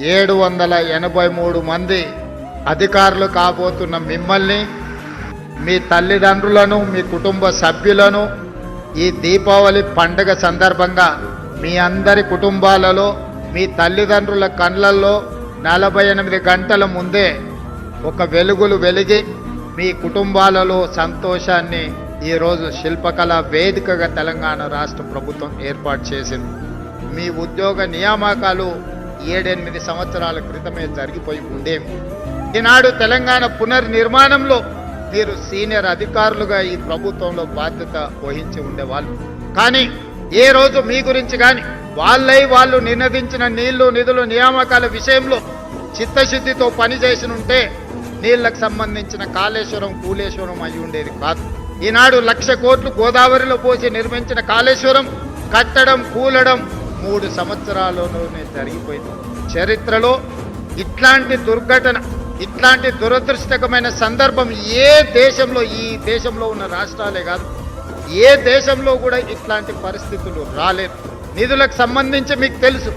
783 మంది అధికారులు కాబోతున్న మిమ్మల్ని, మీ తల్లిదండ్రులను, మీ కుటుంబ సభ్యులను ఈ దీపావళి పండుగ సందర్భంగా మీ అందరి కుటుంబాలలో మీ తల్లిదండ్రుల కళ్ళల్లో 48 గంటల ముందే ఒక వెలుగులు వెలిగి మీ కుటుంబాలలో సంతోషాన్ని ఈరోజు శిల్పకళా వేదికగా తెలంగాణ రాష్ట్ర ప్రభుత్వం ఏర్పాటు చేసింది. మీ ఉద్యోగ నియామకాలు 7-8 సంవత్సరాల క్రితమే జరిగిపోయి ఉండేవి. ఈనాడు తెలంగాణ పునర్నిర్మాణంలో మీరు సీనియర్ అధికారులుగా ఈ ప్రభుత్వంలో బాధ్యత వహించి ఉండేవాళ్ళు. కానీ ఏ రోజు మీ గురించి కానీ వాళ్ళు నినదించిన నీళ్లు నిధులు నియామకాల విషయంలో చిత్తశుద్ధితో పనిచేసి ఉంటే నీళ్లకు సంబంధించిన కాళేశ్వరం కూలేశ్వరం అయి ఉండేది కాదు. ఈనాడు 1,00,000 కోట్లు గోదావరిలో పోసి నిర్మించిన కాళేశ్వరం కట్టడం కూలడం 3 సంవత్సరాల్లోనే జరిగిపోయింది. చరిత్రలో ఇట్లాంటి దుర్ఘటన, ఇట్లాంటి దురదృష్టకమైన సందర్భం ఏ దేశంలో, ఈ దేశంలో ఉన్న రాష్ట్రాలే కాదు ఏ దేశంలో కూడా ఇట్లాంటి పరిస్థితులు రాలేదు. నిధులకు సంబంధించి మీకు తెలుసు,